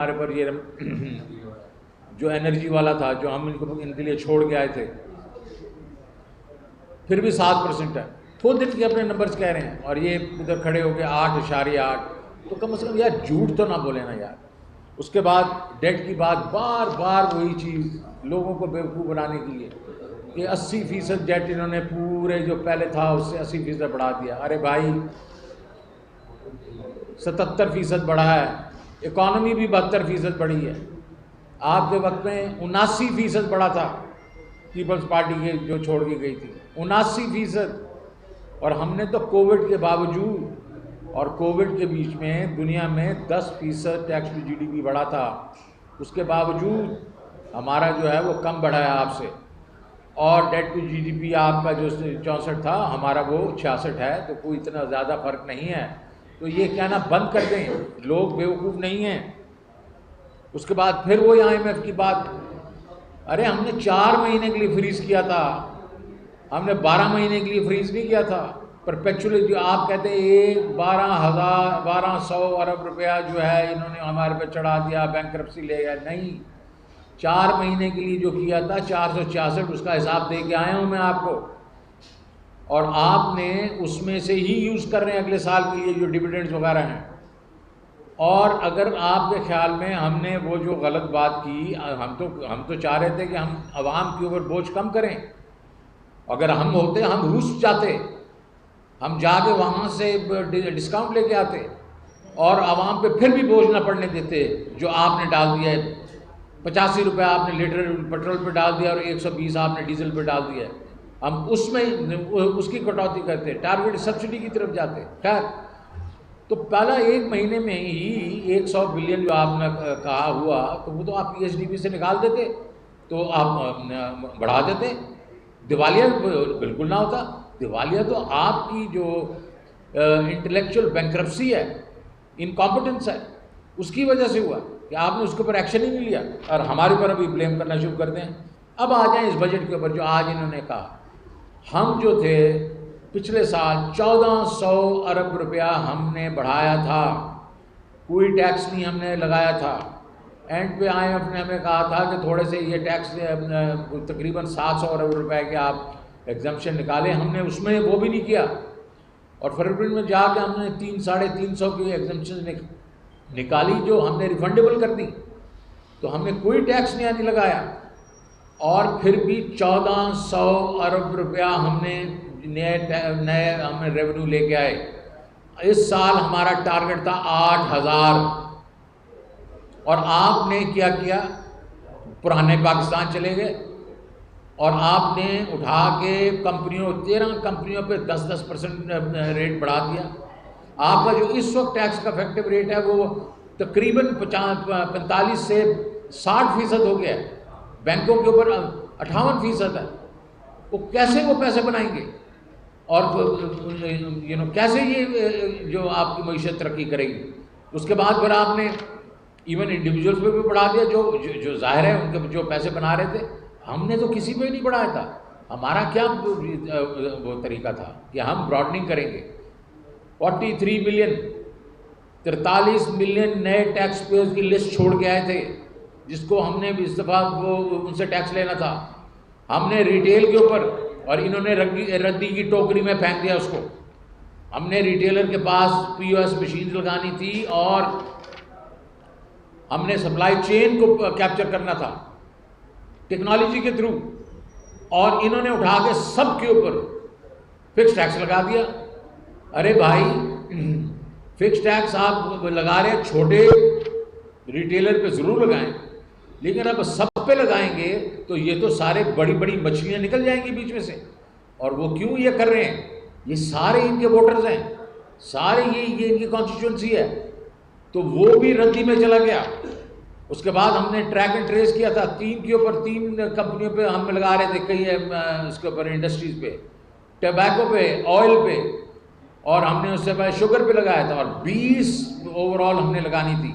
ہمارے پر یہ جو انرجی والا تھا جو ہم ان کے لیے چھوڑ کے آئے تھے پھر بھی 7% ہے. تھوڑے دن کے اپنے نمبرز کہہ رہے ہیں اور یہ ادھر کھڑے ہو کے 8.8. تو کم از کم یار جھوٹ تو نہ بولے نا یار. اس کے بعد ڈیٹ کی بات بار بار وہی چیز لوگوں کو بیوقوف بنانے کے لیے کہ 80% ڈیٹ انہوں نے پورے جو پہلے تھا اس سے 80% بڑھا دیا. ارے بھائی 77% بڑھا ہے, اکانومی بھی 72% بڑھی ہے. آپ کے وقت میں 79% بڑھا تھا پیپلز پارٹی کے جو چھوڑ کے گئی تھی, 79%. اور ہم نے تو کووڈ کے باوجود اور کووڈ کے بیچ میں دنیا میں 10% tax to G D P بڑھا تھا, اس کے باوجود ہمارا جو ہے وہ کم بڑھا ہے آپ سے. اور debt to G D P آپ کا جو 64 تھا ہمارا وہ 66 ہے, تو کوئی اتنا زیادہ فرق نہیں ہے. تو یہ کہنا بند کر دیں, لوگ بیوقوف نہیں ہیں. اس کے بعد پھر وہ IMF کی بات, ارے ہم نے 4 مہینے کے لیے فریز کیا تھا, ہم نے 12 مہینے کے لیے فریز نہیں کیا تھا. پرپیچولی جو آپ کہتے ہیں 1200 ارب روپیہ جو ہے انہوں نے ہمارے پہ چڑھا دیا, بینکرپسی لے گیا. نہیں, 4 مہینے کے لیے جو کیا تھا 466, اس کا حساب دے کے آیا ہوں میں آپ کو. اور آپ نے اس میں سے ہی یوز کر رہے ہیں اگلے سال کے لیے جو ڈیویڈنڈز وغیرہ ہیں. اور اگر آپ کے خیال میں ہم نے وہ جو غلط بات کی, ہم تو چاہ رہے تھے کہ ہم عوام کے اوپر بوجھ کم کریں. اگر ہم ہوتے ہم روس جاتے, ہم جا کے وہاں سے ڈسکاؤنٹ لے کے آتے اور عوام پہ پھر بھی بوجھ نہ پڑنے دیتے جو آپ نے ڈال دیا ہے. 85 روپے آپ نے لیٹر پیٹرول پہ ڈال دیا اور 120 آپ نے ڈیزل پہ ڈال دیا ہے. ہم اس میں اس کی کٹوتی کرتے, ٹارگیٹ سبسڈی کی طرف جاتے. خیر, تو پہلا 1 مہینے میں ہی 100 بلین جو آپ نے کہا ہوا, تو وہ تو آپ پی ایس ڈی پی سے نکال دیتے, تو آپ بڑھا دیتے. دیوالیہ بالکل نہ ہوتا. دیوالیہ تو آپ کی جو انٹلیکچوئل بینکرپسی ہے, انکمپٹنس ہے, اس کی وجہ سے ہوا کہ آپ نے اس کے اوپر ایکشن ہی نہیں لیا اور ہمارے اوپر ابھی بلیم کرنا شروع کر دیں. اب آ جائیں اس بجٹ کے اوپر جو آج انہوں نے کہا. ہم جو تھے پچھلے سال 1400 ارب روپیہ ہم نے بڑھایا تھا, کوئی ٹیکس نہیں ہم نے لگایا تھا. اینڈ پہ IMF نے ہمیں کہا تھا کہ تھوڑے سے یہ ٹیکس تقریباً 700 ارب روپے کے آپ ایگزمپشن نکالیں. ہم نے اس میں وہ بھی نہیں کیا, اور فروری میں جا کے ہم نے 300-350 کی ایگزمپشن نکالی جو ہم نے ریفنڈیبل کر دی. تو ہم نے کوئی ٹیکس نہیں لگایا, اور پھر بھی 1400 ارب روپیہ ہم نے نئے ہم نے ریونیو لے کے آئے. اس سال ہمارا ٹارگٹ تھا 8000, اور آپ نے کیا کیا, پرانے پاکستان چلے گئے اور آپ نے اٹھا کے کمپنیوں 13 کمپنیوں پہ 10% ریٹ بڑھا دیا. آپ کا جو اس وقت ٹیکس کا افیکٹو ریٹ ہے وہ تقریباً 45 سے 60% ہو گیا ہے. بینکوں کے اوپر 58% ہے. وہ کیسے وہ پیسے بنائیں گے, اور کیسے یہ جو آپ کی معیشت ترقی کرے گی. اس کے بعد پھر آپ نے ایون انڈیویجولس پہ بھی بڑھا دیا جو ظاہر ہے ان کے جو پیسے بنا رہے تھے. ہم نے تو کسی پہ نہیں بڑھایا تھا. ہمارا کیا وہ طریقہ تھا کہ ہم براڈننگ کریں گے. 43 ملین 43 ملین نئے ٹیکس پیئرز کی لسٹ چھوڑ کے آئے تھے, جس کو ہم نے بھی اس دفعہ وہ ان سے ٹیکس لینا تھا. ہم نے ریٹیل کے اوپر, اور انہوں نے ردی کی ٹوکری میں پھینک دیا اس کو. ہم نے ریٹیلر کے پاس POS مشین لگانی تھی, اور ہم نے سپلائی چین کو کیپچر کرنا تھا ٹیکنالوجی کے تھرو, اور انہوں نے اٹھا کے سب کے اوپر فکس ٹیکس لگا دیا. ارے بھائی, فکس ٹیکس آپ لگا رہے ہیں, چھوٹے ریٹیلر پہ ضرور لگائیں, لیکن اب سب پہ لگائیں گے تو یہ تو سارے بڑی بڑی مچھلیاں نکل جائیں گی بیچ میں سے. اور وہ کیوں یہ کر رہے ہیں, یہ سارے ان کے ووٹرز ہیں, سارے یہ ان کی کانسٹیچوئنسی ہے. تو وہ بھی ردی میں چلا گیا. اس کے بعد ہم نے ٹریک اینڈ ٹریس کیا تھا, 3 کے اوپر 3 کمپنیوں پہ ہم لگا رہے تھے, کئی اس کے اوپر انڈسٹریز پہ, ٹبیکو پہ, آئل پہ, اور ہم نے اس سے پہلے شوگر پہ لگایا تھا, اور 20 اوور آل ہم نے لگانی تھی.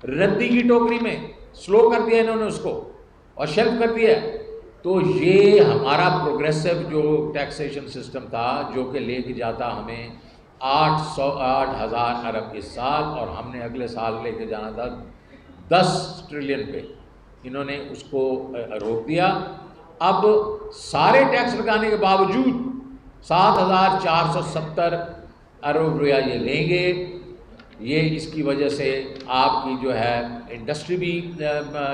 ردی کی ٹوکری میں سلو کر دیا انہوں نے اس کو, اور شیلف کر دیا. تو یہ ہمارا پروگریسو جو ٹیکسیشن سسٹم تھا, جو کہ لے کے جاتا ہمیں 8000 ارب اس سال, اور ہم نے اگلے سال لے کے جانا تھا 10 ٹریلین پہ انہوں نے اس کو روک دیا. اب سارے ٹیکس لگانے کے باوجود 7,470 ارب روپیہ یہ لیں گے. یہ اس کی وجہ سے آپ کی جو ہے انڈسٹری بھی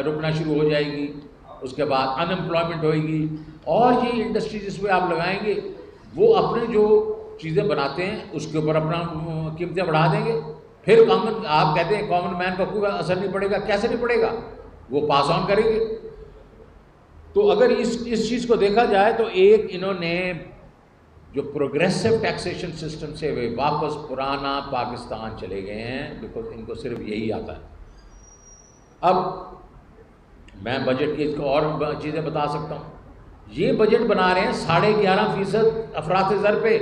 رکنا شروع ہو جائے گی, اس کے بعد ان امپلائمنٹ ہوئے گی, اور یہ انڈسٹری جس پہ آپ لگائیں گے وہ اپنے جو چیزیں بناتے ہیں اس کے اوپر اپنا قیمتیں بڑھا دیں گے. پھر آپ کہتے ہیں کامن مین کا کوئی اثر نہیں پڑے گا. کیسے نہیں پڑے گا؟ وہ پاس آن کریں گے. تو اگر اس چیز کو دیکھا جائے تو ایک انہوں نے جو پروگریسو ٹیکسیشن سسٹم سے وہ واپس پرانا پاکستان چلے گئے ہیں, بیکاز ان کو صرف یہی آتا ہے. اب میں بجٹ کی اور چیزیں بتا سکتا ہوں. یہ بجٹ بنا رہے ہیں 11.5% افراط زر پہ.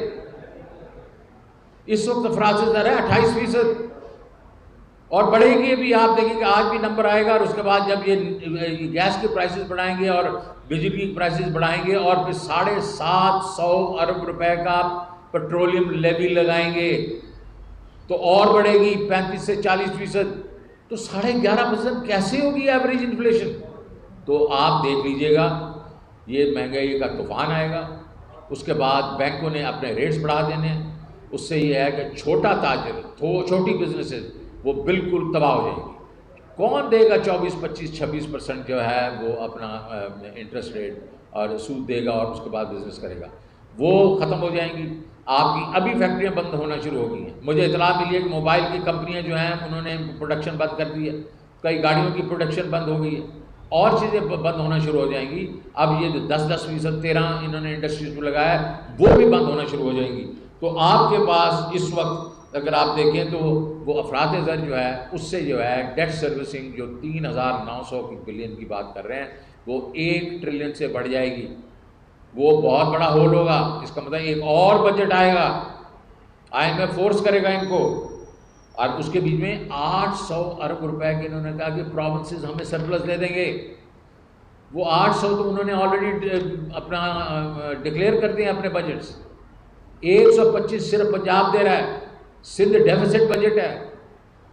اس وقت افراط زر ہے 28%, اور بڑھے گی بھی. آپ دیکھیں کہ آج بھی نمبر آئے گا, اور اس کے بعد جب یہ گیس کے پرائسز بڑھائیں گے اور بجلی کی پرائسز بڑھائیں گے, اور پھر 750 ارب روپے کا پیٹرولیم لیوی لگائیں گے تو اور بڑھے گی 35 سے 40%. تو 11.5% کیسے ہوگی ایوریج انفلیشن؟ تو آپ دیکھ لیجئے گا یہ مہنگائی کا طوفان آئے گا. اس کے بعد بینکوں نے اپنے ریٹس بڑھا دینے. اس سے یہ ہے کہ چھوٹا تاجر, چھوٹی بزنسز وہ بالکل تباہ ہو جائیں گی. کون دے گا 24-25-26% جو ہے وہ اپنا انٹرسٹ ریٹ اور سود دے گا اور اس کے بعد بزنس کرے گا؟ وہ ختم ہو جائیں گی. آپ کی ابھی فیکٹریاں بند ہونا شروع ہو گئی ہیں. مجھے اطلاع ملی ہے کہ موبائل کی کمپنیاں جو ہیں انہوں نے پروڈکشن بند کر دی ہے, کئی گاڑیوں کی پروڈکشن بند ہو گئی ہے, اور چیزیں بند ہونا شروع ہو جائیں گی. اب یہ 10% 13 انہوں نے انڈسٹریز کو لگایا ہے وہ بھی بند ہونا شروع ہو جائیں گی. تو آپ کے پاس اس وقت اگر آپ دیکھیں تو وہ افراط زر جو ہے اس سے جو ہے ڈیٹ سروسنگ جو 3,900 بلین کی بات کر رہے ہیں وہ 1 ٹریلین سے بڑھ جائے گی. وہ بہت بڑا ہول ہوگا. اس کا مطلب ایک اور بجٹ آئے گا, IMF فورس کرے گا ان کو, اور اس کے بیچ میں 800 ارب روپے کے انہوں نے کہا کہ پروونسز ہمیں سرپلس دے دیں گے. وہ 800 تو انہوں نے آلریڈی اپنا ڈکلیئر کر دیا اپنے بجٹس. 125 صرف پنجاب دے رہا ہے. سندھ ڈیفیسٹ بجٹ ہے.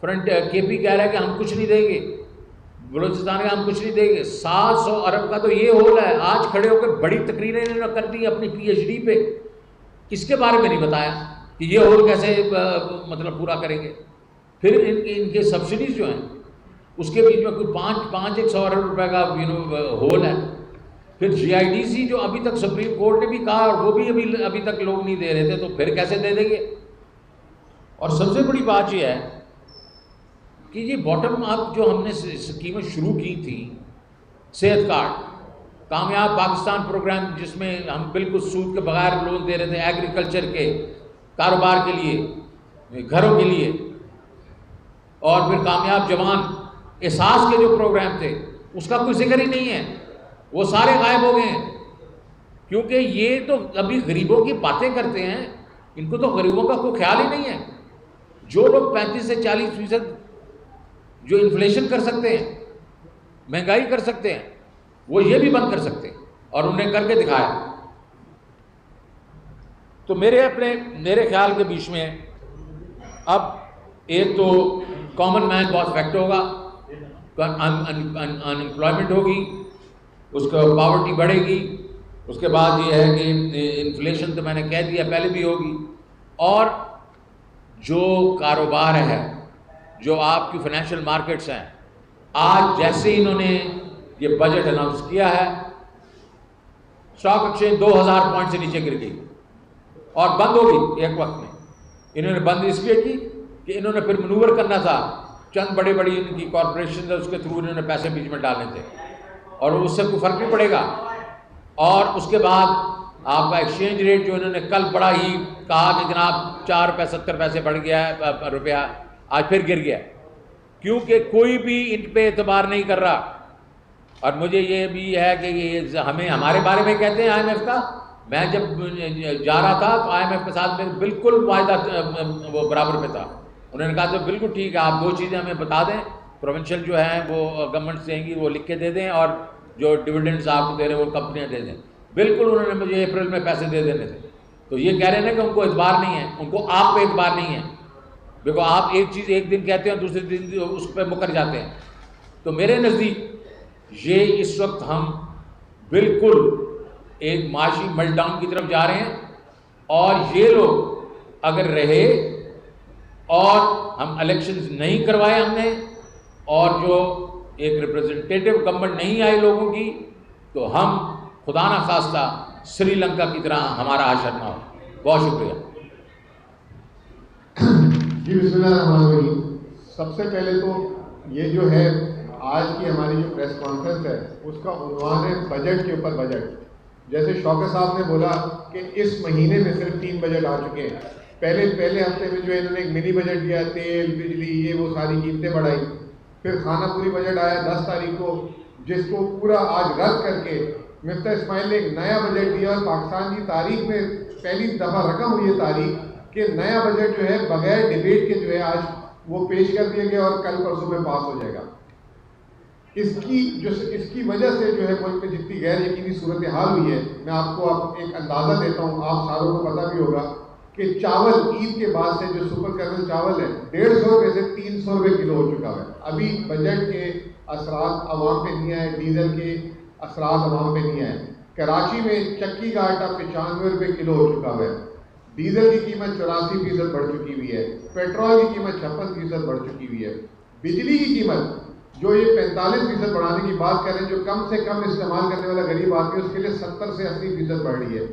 فرنٹ KP کہہ رہا ہے کہ ہم کچھ نہیں دیں گے. بلوچستان کا ہم کچھ نہیں دیں گے. 700 ارب کا تو یہ ہول ہے. آج کھڑے ہو کے بڑی تقریریں انہوں نے کر دی اپنی PhD پہ. کس کے بارے میں نہیں بتایا کہ یہ ہول کیسے مطلب پورا کریں گے. پھر ان کے سبسڈیز جو ہیں اس کے بیچ میں کوئی 500 ارب روپے کا ہول ہے. پھر GIDC جو ابھی تک سپریم کورٹ نے بھی کہا اور وہ بھی ابھی تک لوگ نہیں دے رہے تھے, تو پھر کیسے دے دیں گے؟ اور سب سے بڑی بات یہ ہے کہ یہ باٹم اپ جو ہم نے اسکیمیں شروع کی تھیں, صحت کارڈ, کامیاب پاکستان پروگرام جس میں ہم بالکل سود کے بغیر لون دے رہے تھے ایگریکلچر کے, کاروبار کے لیے, گھروں کے لیے, اور پھر کامیاب جوان, احساس کے جو پروگرام تھے اس کا کوئی ذکر ہی نہیں ہے. وہ سارے غائب ہو گئے ہیں, کیونکہ یہ تو ابھی غریبوں کی باتیں کرتے ہیں, ان کو تو غریبوں کا کوئی خیال ہی نہیں ہے. جو لوگ 35 سے 40% جو انفلیشن کر سکتے ہیں, مہنگائی کر سکتے ہیں, وہ یہ بھی بند کر سکتے ہیں, اور انہیں کر کے دکھایا. تو میرے خیال کے بیچ میں اب ایک تو کامن مین بہت افیکٹ ہوگا, ان امپلائمنٹ ہوگی, اس کا پاورٹی بڑھے گی. اس کے بعد یہ ہے کہ انفلیشن تو میں نے کہہ دیا پہلے بھی ہوگی. اور جو کاروبار ہے, جو آپ کی فائنینشیل مارکیٹس ہیں, آج جیسے انہوں نے یہ بجٹ اناؤنس کیا ہے, اسٹاک ایکسچینج 2000 پوائنٹ سے نیچے گر گئی اور بند ہو گئی ایک وقت میں. انہوں نے بند اس لیے کی کہ انہوں نے پھر منور کرنا تھا, چند بڑی ان کی کارپوریشن اس کے تھرو انہوں نے پیسے بیچ میں ڈالنے تھے, اور اس سے کوئی فرق نہیں پڑے گا. اور اس کے بعد آپ کا ایکسچینج ریٹ جو انہوں نے کل بڑا ہی کہا کہ جناب 4 روپے 70 پیسے بڑھ گیا ہے روپیہ, آج پھر گر گیا, کیونکہ کوئی بھی ان پہ اعتبار نہیں کر رہا. اور مجھے یہ بھی ہے کہ یہ ہمارے بارے میں کہتے ہیں IMF کا. میں جب جا رہا تھا تو IMF کے ساتھ میں بالکل معاہدہ وہ برابر پہ تھا. انہوں نے کہا تو بالکل ٹھیک ہے, آپ 2 چیزیں ہمیں بتا دیں, پروونشل جو ہیں وہ گورنمنٹ دیں گی وہ لکھ کے دے دیں, اور جو ڈویڈنڈز آپ کو دے رہے ہیں وہ کمپنیاں دے دیں. بالکل انہوں نے مجھے اپریل میں پیسے دے دینے تھے. تو یہ کہہ رہے ہیں کہ ان کو اعتبار نہیں ہے, ان کو آپ پہ اعتبار نہیں ہے. دیکھو آپ ایک چیز ایک دن کہتے ہیں دوسرے دن اس پہ مکر جاتے ہیں. تو میرے نزدیک یہ اس وقت ہم بالکل ایک معاشی میلٹ ڈاؤن کی طرف جا رہے ہیں، اور یہ لوگ اگر رہے اور ہم الیکشنز نہیں کروائے ہم نے، اور جو ایک ریپرزنٹیٹیو گورنمنٹ نہیں آئی لوگوں کی، تو ہم خدا نہ خواستہ سری لنکا کی طرح ہمارا حشر نہ ہو۔ بہت شکریہ۔ جی بسم اللہ الرحمن الرحیم۔ سب سے پہلے تو یہ جو ہے آج کی ہماری جو پریس کانفرنس ہے اس کا عنوان ہے بجٹ کے اوپر بجٹ۔ جیسے شوکت صاحب نے بولا کہ اس مہینے میں صرف 3 بجٹ آ چکے ہیں۔ پہلے ہفتے میں جو انہوں نے ایک منی بجٹ دیا، تیل بجلی یہ وہ ساری قیمتیں بڑھائی۔ پھر خانہ پوری بجٹ آیا 10 تاریخ کو، جس کو پورا آج رد کر کے مفتاح اسماعیل نے ایک نیا بجٹ دیا، اور پاکستان کی تاریخ میں پہلی دفعہ رقم ہوئی ہے تاریخ کہ نیا بجٹ جو ہے بغیر ڈیبیٹ کے جو ہے آج وہ پیش کر دیا گیا اور کل پرسوں میں پاس ہو جائے گا۔ اس کی وجہ سے جو ہے ملک میں جتنی غیر یقینی صورتحال ہوئی ہے، میں آپ کو ایک اندازہ دیتا ہوں، آپ ساروں کو پتہ بھی ہوگا کہ چاول عید کے بعد سے جو سپر کرنل چاول ہے 150 روپے سے 300 روپے کلو ہو چکا ہے۔ ابھی بجٹ کے اثرات عوام پہ نہیں آئے، ڈیزل کے اثرات عوام پہ نہیں آئے۔ کراچی میں چکی کا آٹا 95 روپے کلو ہو چکا ہے، ڈیزل کی قیمت 84% بڑھ چکی ہوئی ہے، پیٹرول کی قیمت 56% بڑھ چکی ہوئی ہے، بجلی کی قیمت جو یہ 45% بڑھانے کی بات کر رہے ہیں، جو کم سے کم استعمال کرنے والا غریب آدمی اس کے لیے 70 سے 80% بڑھ رہی ہے۔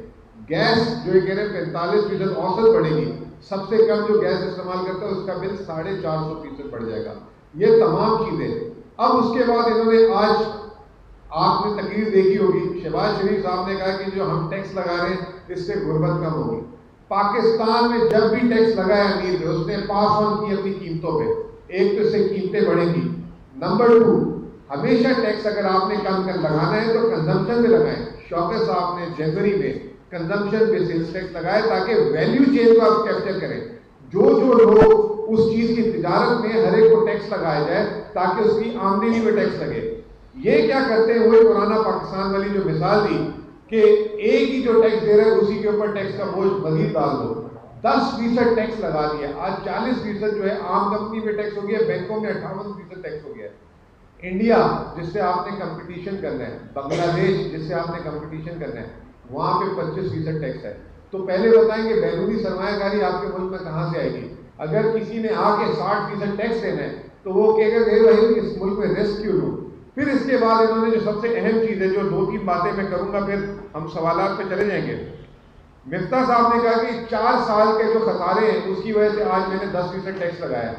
گیس جو یہ کہہ رہے ہیں 45% اوسط بڑھے گی، سب سے کم جو گیس استعمال کرتا ہے اس کا بل 450% بڑھ جائے گا۔ یہ تمام چیزیں اب اس کے بعد انہوں نے آج آپ نے تقریر دیکھی ہوگی، شہباز شریف صاحب نے کہا کہ جو ہم ٹیکس لگا رہے ہیں اس سے غربت کم ہوگی۔ پاکستان میں جب بھی ٹیکس لگایا امیر نے اس نے پاس آن کی اپنی قیمتوں پہ، ایک تو اس سے قیمتیں بڑھیں گی، نمبر 2 ہمیشہ ٹیکس اگر آپ نے کم کر لگانا ہے تو کنزمپشن پہ لگائیں۔ شوکت صاحب نے جنوری میں کنزمپشن پہ سیلز ٹیکس لگائے تاکہ ویلیو چین کو آپ کیپچر کریں۔ جو لوگ اس چیز کی تجارت میں ہر ایک کو ٹیکس لگایا جائے تاکہ اس کی آمدنی میں ٹیکس لگے۔ یہ کیا کرتے ہیں، وہی پرانا پاکستان والی جو مثال دی کہ ایک ہی جو ٹیکس دے رہا ہے اسی کے اوپر ٹیکس کا بوجھ مزید ڈال دو۔ 10% ٹیکس لگا دیا، آج 40% جو ہے عام کمپنی میں ٹیکس ہو گیا، بینکوں میں 58% ٹیکس ہو گیا۔ انڈیا جس سے آپ نے کمپٹیشن کرنا ہے، بنگلہ دیش جس سے آپ نے کمپٹیشن کرنا ہے، وہاں پہ 25% ٹیکس ہے۔ تو پہلے بتائیں کہ بیرونی سرمایہ کاری آپ کے ملک میں کہاں سے آئے گی؟ اگر کسی نے آ کے 60% ٹیکس دینا ہے تو وہ کہے گا کہ بھائی اس ملک میں رسک کیوں لوں۔ پھر اس کے بعد انہوں نے جو سب سے اہم چیز ہے، جو 2-3 باتیں میں کروں گا پھر ہم سوالات پہ چلے جائیں گے۔ مفتاح صاحب نے کہا کہ 4 سال کے جو خسارے ہیں اس کی وجہ سے آج میں نے 10% ٹیکس لگایا۔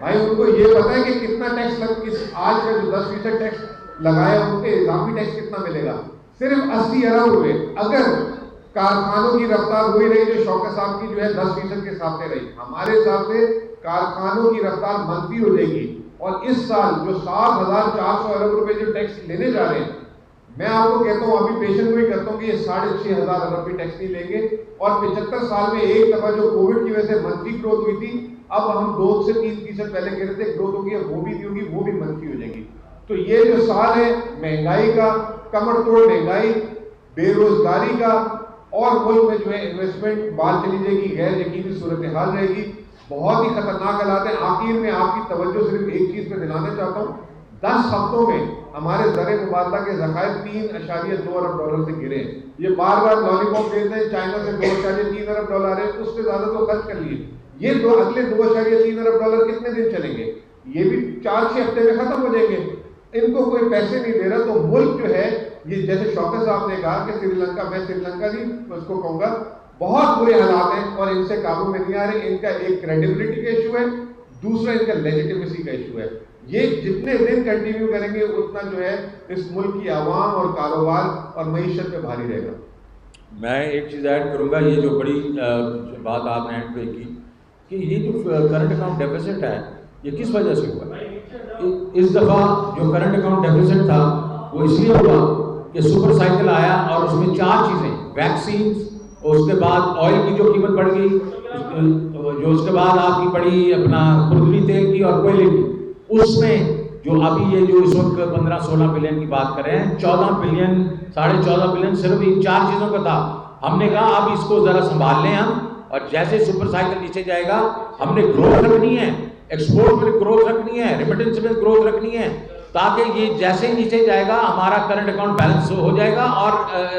بھائی ان کو یہ پتا ہے کہ کتنا ٹیکس آج کا جو 10% ٹیکس لگایا ان کے اضافی ٹیکس کتنا ملے گا؟ صرف 80 ارب روپے۔ اگر کارخانوں کی رفتار وہی رہی جو شوکت صاحب کی جو ہے 10% کے حساب سے رہی، ہمارے حساب سے کارخانوں کی رفتار منفی ہو جائے گی، اور اس سال جو 7,400 ارب روپے جو ٹیکس لینے جا رہے ہیں، میں آپ کو کہتا ہوں ابھی پیشن گوئی کرتا ہوں کہ یہ 6,500 ارب روپے ٹیکس نہیں لیں گے، اور 75 سال میں ایک دفعہ جو کووڈ کی وجہ سے منفی گروتھ ہوئی تھی، اب ہم 2 سے 3% پہلے کہہ رہے تھے گروتھ ہوگی، وہ بھی نہیں ہوگی، وہ بھی منفی ہو جائے گی۔ تو یہ جو سال ہے مہنگائی کا، کمر توڑ مہنگائی، بے روزگاری کا، اور ملک میں جو ہے انویسٹمنٹ بال چلی جائے گی، غیر یقینی صورتحال رہے گی، بہت ہی خطرناک حالات ہیں۔ آخر میں آپ کی توجہ صرف ایک چیز پہ دلانا چاہتا ہوں، 10 ہفتوں میں ہمارے زر مبادلہ کے ذخائر 3.2 ارب ڈالر سے گرے ہیں۔ یہ بار بار لالی پاپ دیتے ہیں چائنا سے 2.3 ارب ڈالر ہے، اس سے زیادہ تو خرچ کر لیے۔ یہ اگلے 2.3 ارب ڈالر کتنے دن چلیں گے؟ یہ بھی 4-6 ہفتے میں ختم ہو جائیں گے۔ ان کو کوئی پیسے نہیں دے رہا، تو ملک جو ہے یہ جیسے شوکت صاحب نے کہا کہ سری لنکا، میں سری لنکا نہیں میں اس کو کہوں گا، بہت برے حالات ہیں اور ان سے قابو میں نہیں آ رہے۔ ان کا ایک کریڈیبلٹی کا ایشو ہے، دوسرا ان کا لیجیٹیمیسی کا ایشو ہے۔ یہ جتنے دن کنٹینیو کریں گے اتنا جو ہے اس ملک کی عوام اور کاروبار اور معیشت پہ بھاری رہے گا۔ میں ایک چیز ایڈ کروں گا، یہ جو بڑی بات آپ نے ایڈ پہ کی کہ یہ جو کرنٹ اکاؤنٹ ڈیفیسٹ ہے یہ کس وجہ سے ہوا؟ اس دفعہ جو کرنٹ اکاؤنٹ ڈیفیسٹ تھا وہ اس لیے ہوا کہ سپر سائیکل آیا اور اس میں 4 چیزیں، ویکسینز، اور اس کے بعد آئل کی جو قیمت بڑھ گئی، جو اس کے بعد آپ کی پڑی اپنا خوردنی تیل کی اور کوئلے کی، اس میں جو ابھی یہ جو اس وقت 15-16 بلین کی بات کر رہے ہیں، 14 بلین 14.5 بلین صرف ان 4 چیزوں کا تھا۔ ہم نے کہا اب اس کو ذرا سنبھال لیں ہم، اور جیسے سپر سائیکل نیچے جائے گا ہم نے گروتھ رکھنی ہے، ایکسپورٹ میں گروتھ رکھنی ہے، ریمیٹنس میں گروتھ رکھنی ہے، تاکہ یہ جیسے ہی نیچے جائے گا ہمارا کرنٹ اکاؤنٹ بیلنس ہو جائے گا اور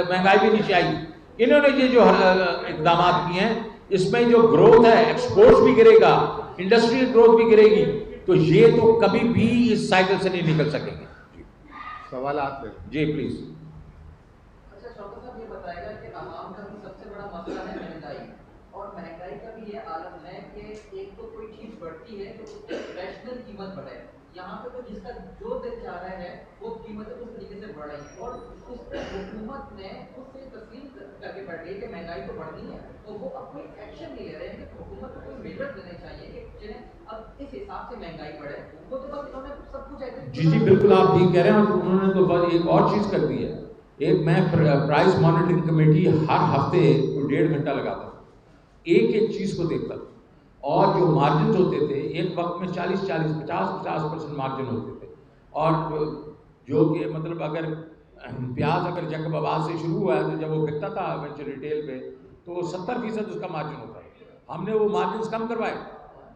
مہنگائی بھی نیچے آئے گی. انہوں نے یہ جو اقدامات کیے ہیں اس میں جو گروتھ ہے ایکسپورٹ بھی گرے گا, انڈسٹریل گروتھ بھی گرے گی, تو یہ تو کبھی بھی اس سائیکل سے نہیں نکل سکیں گے. سوالات میں جی پلیز. اچھا شوکت صاحب یہ بتائے گا کہ عوام کا سب سے بڑا مسئلہ ہے مہنگائی, اور مہنگائی کا بھی یہ عالم ہے کہ ایک تو کوئی چیز بڑھتی ہے تو ریشنل قیمت بڑھے, یہاں پہ تو جس کا جو دل چاہ رہا ہے وہ قیمتیں اس طریقے سے بڑھ رہی ہیں, اور اس پہ حکومت نے خود سے تسلیم کر کے بیٹھ گئی کہ مہنگائی تو بڑھنی ہے, تو وہ اب کوئی ایکشن نہیں لے رہے ہیں کہ حکومت کو کوئی میجر لینے چاہیے کہ جنہیں اب اس حساب سے مہنگائی بڑھے. وہ تو بس انہوں نے سب کچھ ایسے. جی بالکل آپ ٹھیک کہہ رہے ہیں, اور انہوں نے تو بس ایک اور چیز کر دی ہے. ایک میں پرائس مانیٹرنگ کمیٹی ہر ہفتے 1.5 گھنٹہ لگاتا ہوں, ایک ایک چیز کو دیکھتا ہوں, اور جو مارجنز ہوتے تھے ایک وقت میں 40-50% مارجن ہوتے تھے, اور جو کہ مطلب اگر پیاز اگر جیکب آباد سے شروع ہوا ہے تو جب وہ بکتا تھا ایونچولی ریٹیل پہ تو 70% اس کا مارجن ہوتا ہے. ہم نے وہ مارجنز کم کروائے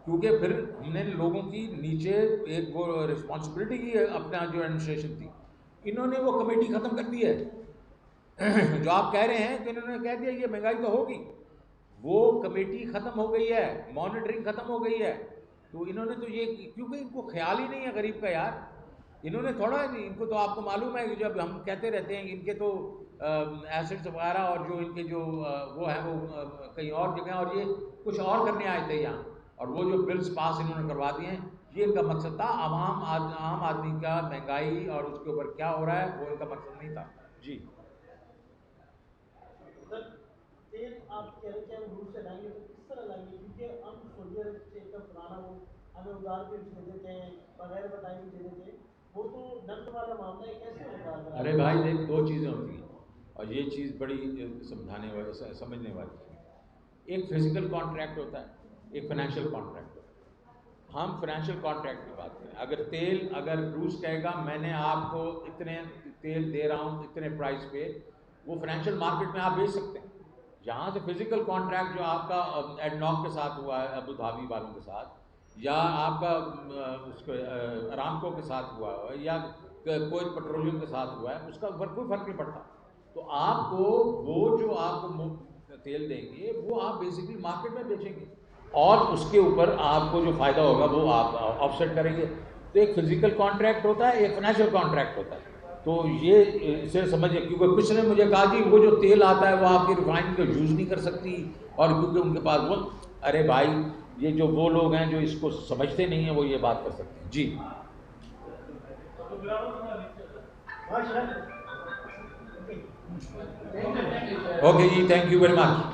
کیونکہ پھر ہم نے لوگوں کی نیچے ایک وہ رسپانسبلٹی کی ہے اپنا جو ایڈمنسٹریشن تھی, انہوں نے وہ کمیٹی ختم کر دی ہے. جو آپ کہہ رہے ہیں کہ انہوں نے کہہ دیا یہ مہنگائی تو ہوگی, وہ کمیٹی ختم ہو گئی ہے, مانیٹرنگ ختم ہو گئی ہے. تو انہوں نے تو یہ, کیونکہ ان کو خیال ہی نہیں ہے غریب کا یار, انہوں نے تھوڑا, ان کو تو آپ کو معلوم ہے کہ جب ہم کہتے رہتے ہیں ان کے تو ایسٹس وغیرہ اور جو ان کے جو وہ ہیں وہ کہیں اور جگہ, اور یہ کچھ اور کرنے آئے تھے یہاں, اور وہ جو بلز پاس انہوں نے کروا دیے ہیں یہ ان کا مقصد تھا. عام آدمی کا مہنگائی اور اس کے اوپر کیا ہو رہا ہے وہ ان کا مقصد نہیں تھا. جی تیل آپ کہہ رہے ہیں کہ ہم روس سے لائیں گے تو کس طرح لائیں گے, کیونکہ ہم سعودی عرب سے ایک پرانا وہ ہمیں ادھار بھی دے دیتے ہیں, بغیر بتائے بھی دے دیتے ہیں, وہ تو نقد والا معاملہ ہے, کیسے ہوگا؟ ارے بھائی دیکھ, دو چیزیں ہوتی ہیں اور یہ چیز بڑی سمجھانے والی سمجھنے والی ہے. ایک فزیکل کانٹریکٹ ہوتا ہے, ایک فائنینشیل کانٹریکٹ ہوتا ہے. ہم فائنینشیل کانٹریکٹ کی بات کریں, اگر تیل اگر روس کہے گا میں نے آپ کو اتنے تیل دے رہا ہوں اتنے پرائز پہ, وہ فائنینشیل مارکیٹ میں آپ بیچ سکتے ہیں. جہاں سے فزیکل کانٹریکٹ جو آپ کا ایڈناک کے ساتھ ہوا ہے, ابو دھابی والوں کے ساتھ, یا آپ کا اس کو ارامکو کے ساتھ ہوا ہے, یا کوئی پیٹرولیم کے ساتھ ہوا ہے, اس کا اوپر کوئی فرق نہیں پڑتا. تو آپ کو وہ جو آپ کو تیل دیں گے وہ آپ بیسیکلی مارکیٹ میں بیچیں گے, اور اس کے اوپر آپ کو جو فائدہ ہوگا وہ آپ آف سیٹ کریں گے. تو ایک فزیکل کانٹریکٹ ہوتا ہے, ایک فائنینشیل کانٹریکٹ ہوتا ہے. تو یہ اسے سمجھیں, کیونکہ کچھ نے مجھے کہا جی وہ جو تیل آتا ہے وہ آپ کی ریفائنڈ کو یوز نہیں کر سکتی, اور کیونکہ ان کے پاس وہ, ارے بھائی یہ جو وہ لوگ ہیں جو اس کو سمجھتے نہیں ہیں وہ یہ بات کر سکتے ہیں. جی اوکے جی, تھینک یو ویری مچ.